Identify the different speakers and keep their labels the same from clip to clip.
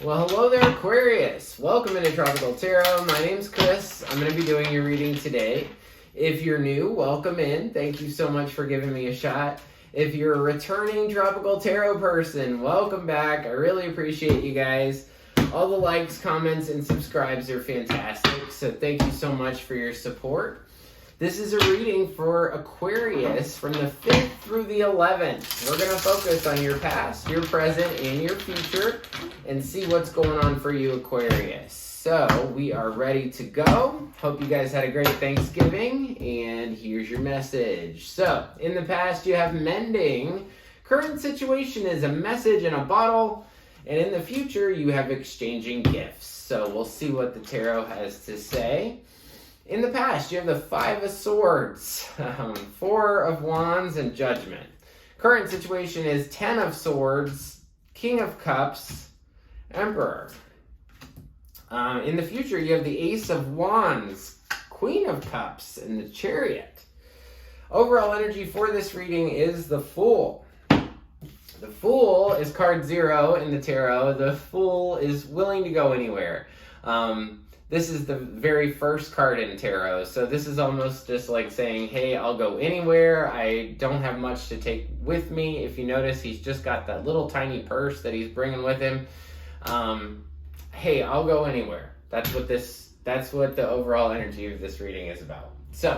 Speaker 1: Well, hello there, Aquarius. Welcome into Tropical Tarot. My name's Chris. I'm going to be doing your reading today. If you're new, welcome in. Thank you so much for giving me a shot. If you're a returning Tropical Tarot person, welcome back. I really appreciate you guys. All the likes, comments, and subscribes are fantastic, so thank you so much for your support. This is a reading for Aquarius from the 5th through the 11th. We're going to focus on your past, your present, and your future and see what's going on for you, Aquarius. So, we are ready to go. Hope you guys had a great Thanksgiving, and here's your message. So, in the past, you have mending. Current situation is a message in a bottle, and in the future, you have exchanging gifts. So, we'll see what the tarot has to say. In the past, you have the 5 of Swords, 4 of Wands, and Judgment. Current situation is 10 of Swords, King of Cups, Emperor. In the future, you have the Ace of Wands, Queen of Cups, and the Chariot. Overall energy for this reading is the Fool. The Fool is card 0 in the tarot. The Fool is willing to go anywhere. This is the very first card in tarot, so this is almost just like saying, hey, I'll go anywhere. I don't have much to take with me. If you notice, he's just got that little tiny purse that he's bringing with him. Hey, I'll go anywhere. That's what the overall energy of this reading is about. So,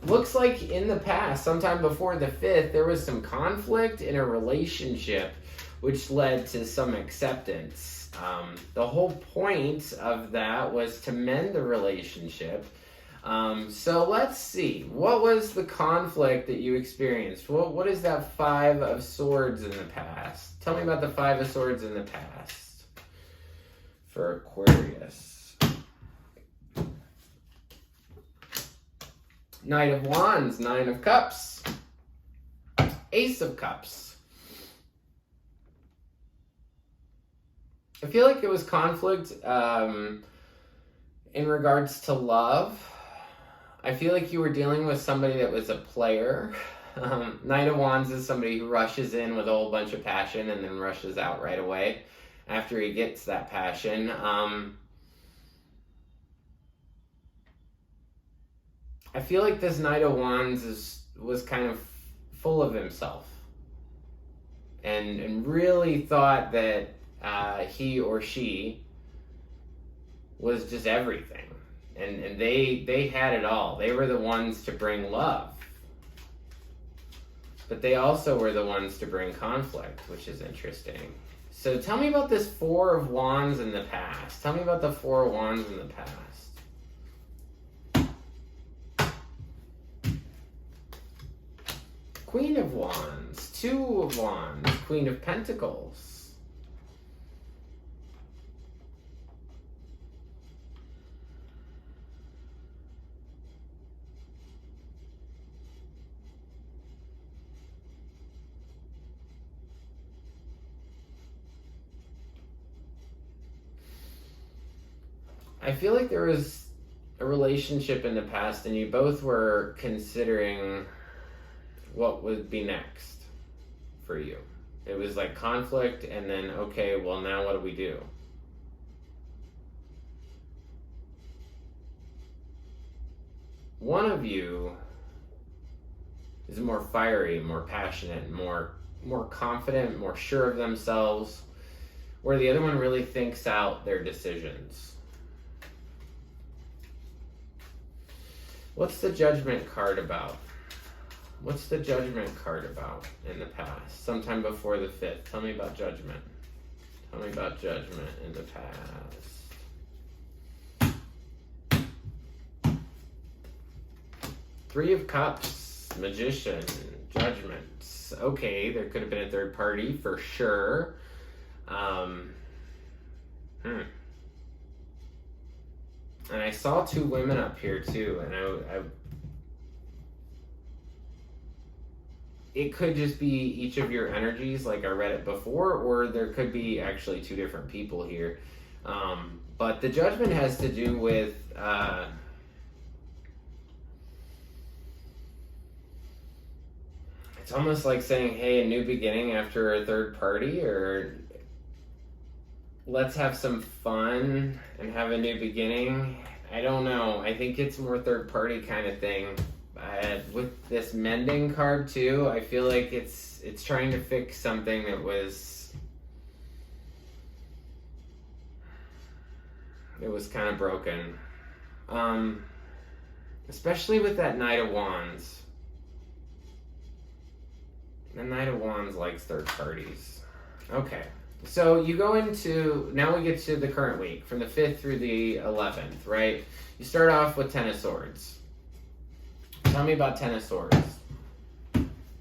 Speaker 1: looks like in the past, sometime before the 5th, there was some conflict in a relationship, which led to some acceptance. The whole point of that was to mend the relationship. So let's see. What was the conflict that you experienced? What is that 5 of Swords in the past? Tell me about the 5 of Swords in the past for Aquarius. Knight of Wands, 9 of Cups, Ace of Cups. I feel like it was conflict in regards to love. I feel like you were dealing with somebody that was a player. Knight of Wands is somebody who rushes in with a whole bunch of passion and then rushes out right away after he gets that passion. I feel like this Knight of Wands was kind of full of himself and really thought that he or she was just everything. And they had it all. They were the ones to bring love. But they also were the ones to bring conflict, which is interesting. So tell me about this 4 of Wands in the past. Tell me about the 4 of Wands in the past. Queen of Wands, 2 of Wands, Queen of Pentacles. I feel like there was a relationship in the past and you both were considering what would be next for you. It was like conflict and then, okay, well now what do we do? One of you is more fiery, more passionate, more confident, more sure of themselves, where the other one really thinks out their decisions. What's the Judgment card about? What's the Judgment card about in the past? Sometime before the 5th. Tell me about Judgment. Tell me about Judgment in the past. 3 of Cups, Magician, Judgment. Okay, there could have been a third party for sure. And I saw 2 women up here too, and I it could just be each of your energies, like I read it before, or there could be actually 2 different people here. But the Judgment has to do with it's almost like saying, hey, a new beginning after a third party, or let's have some fun and have a new beginning. I don't know. I think it's more third party kind of thing. With this mending card too, I feel like it's trying to fix something that was kind of broken. Especially with that Knight of Wands. The Knight of Wands likes third parties. Okay. So you go into, now we get to the current week, from the 5th through the 11th, right? You start off with Ten of Swords. Tell me about Ten of Swords.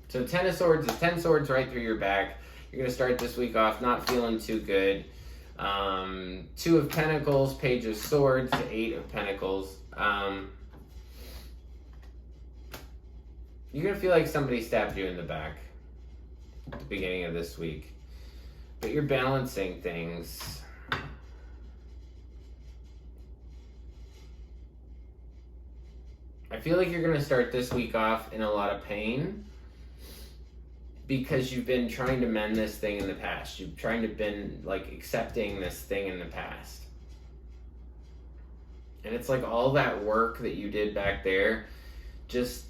Speaker 1: So Ten of Swords is 10 swords right through your back. You're going to start this week off not feeling too good. Two of Pentacles, Page of Swords, Eight of Pentacles. You're going to feel like somebody stabbed you in the back at the beginning of this week. But you're balancing things. I feel like you're going to start this week off in a lot of pain because you've been trying to mend this thing in the past. You've trying to been like accepting this thing in the past. And it's like all that work that you did back there just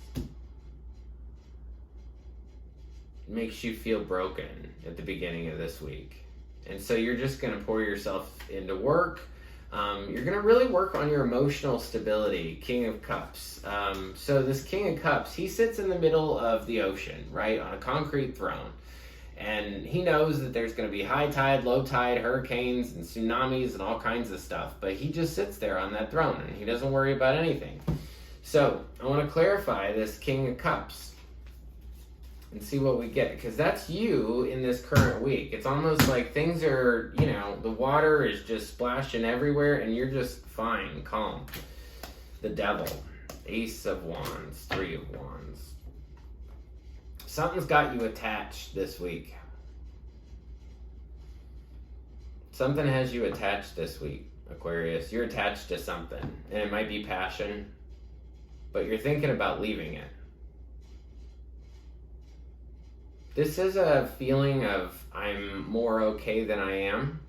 Speaker 1: makes you feel broken at the beginning of this week. And so you're just going to pour yourself into work. You're going to really work on your emotional stability. King of Cups. So this King of Cups, he sits in the middle of the ocean, right, on a concrete throne. And he knows that there's going to be high tide, low tide, hurricanes, and tsunamis, and all kinds of stuff. But he just sits there on that throne, and he doesn't worry about anything. So I want to clarify this King of Cups and see what we get, because that's you in this current week. It's almost like things are, you know, the water is just splashing everywhere and you're just fine, calm. The Devil, Ace of Wands, Three of Wands. Something's got you attached this week. Something has you attached this week, Aquarius. You're attached to something, and it might be passion, but you're thinking about leaving it. This is a feeling of I'm more okay than I am.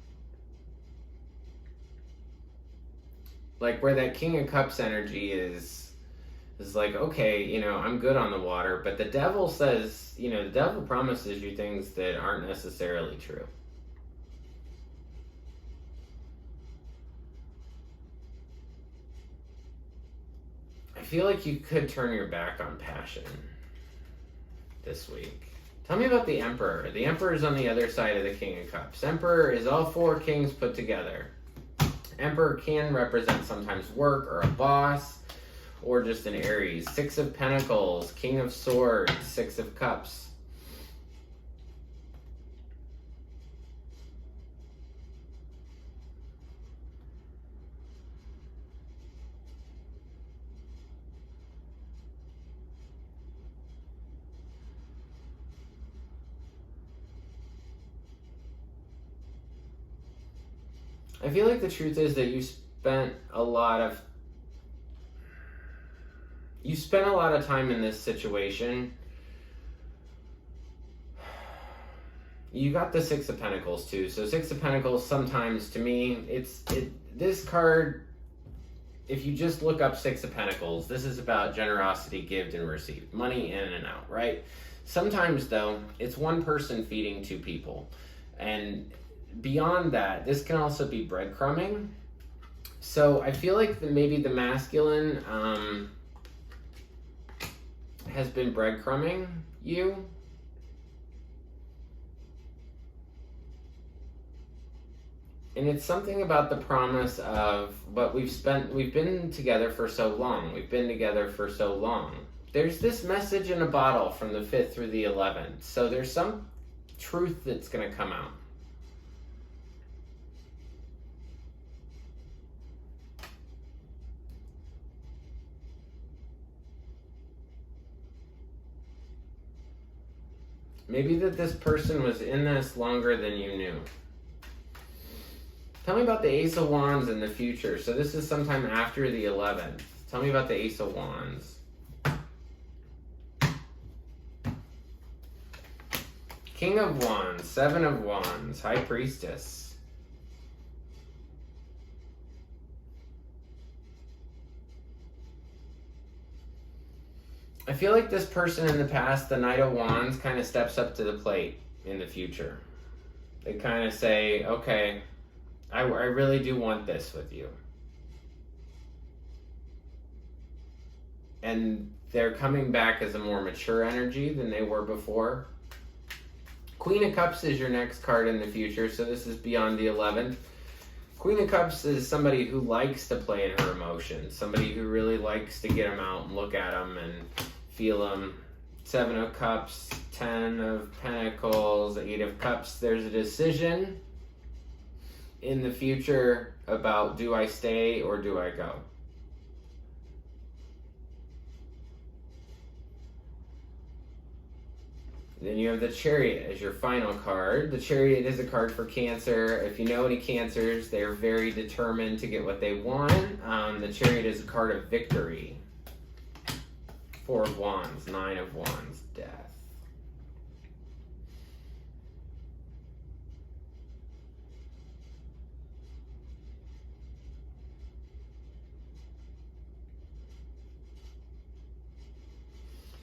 Speaker 1: Like where that King of Cups energy is like, okay, you know, I'm good on the water. But the devil says, you know, the devil promises you things that aren't necessarily true. I feel like you could turn your back on passion this week. Tell me about the Emperor. The Emperor is on the other side of the King of Cups. Emperor is all four kings put together. Emperor can represent sometimes work or a boss or just an Aries. Six of Pentacles, King of Swords, Six of Cups. I feel like the truth is that you spent a lot of time in this situation. You got the Six of Pentacles too. So Six of Pentacles, sometimes to me, this card, if you just look up Six of Pentacles, this is about generosity, give and receive, money in and out, right? Sometimes though, it's one person feeding two people. And beyond that, this can also be breadcrumbing. So I feel like maybe the masculine has been breadcrumbing you. And it's something about the promise of what we've been together for so long. We've been together for so long. There's this message in a bottle from the 5th through the 11th. So there's some truth that's going to come out. Maybe that this person was in this longer than you knew. Tell me about the Ace of Wands in the future. So this is sometime after the 11th. Tell me about the Ace of Wands. King of Wands, Seven of Wands, High Priestess. I feel like this person in the past, the Knight of Wands, kind of steps up to the plate in the future. They kind of say, okay, I really do want this with you. And they're coming back as a more mature energy than they were before. Queen of Cups is your next card in the future, so this is beyond the 11th. Queen of Cups is somebody who likes to play in her emotions, somebody who really likes to get them out and look at them and feel them. 7 of Cups, 10 of Pentacles, 8 of Cups. There's a decision in the future about, do I stay or do I go? Then you have the Chariot as your final card. The Chariot is a card for Cancer. If you know any Cancers, they're very determined to get what they want. The Chariot is a card of victory. 4 of Wands, 9 of Wands, Death.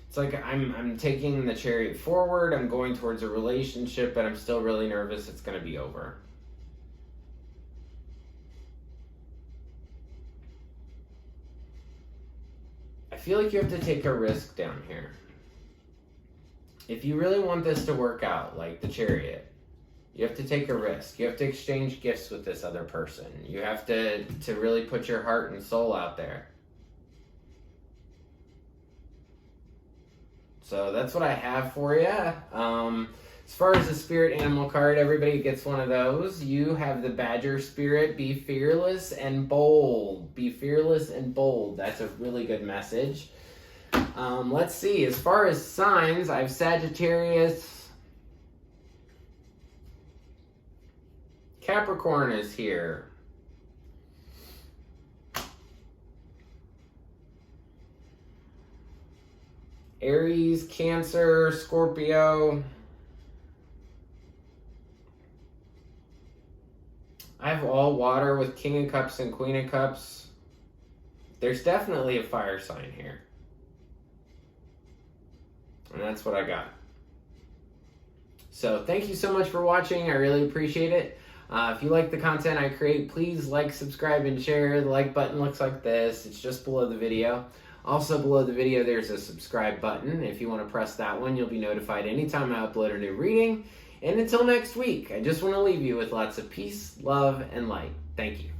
Speaker 1: It's like I'm taking the Chariot forward, I'm going towards a relationship, but I'm still really nervous it's going to be over. I feel like you have to take a risk down here. If you really want this to work out, like the Chariot, you have to take a risk. You have to exchange gifts with this other person. You have to really put your heart and soul out there. So that's what I have for you. As far as the spirit animal card, everybody gets one of those. You have the Badger spirit. Be fearless and bold. Be fearless and bold. That's a really good message. Let's see. As far as signs, I have Sagittarius. Capricorn is here. Aries, Cancer, Scorpio. I have all water with King of Cups and Queen of Cups. There's definitely a fire sign here. And that's what I got. So thank you so much for watching. I really appreciate it. If you like the content I create, please like, subscribe, and share. The like button looks like this. It's just below the video. Also below the video, there's a subscribe button. If you want to press that one, you'll be notified anytime I upload a new reading. And until next week, I just want to leave you with lots of peace, love, and light. Thank you.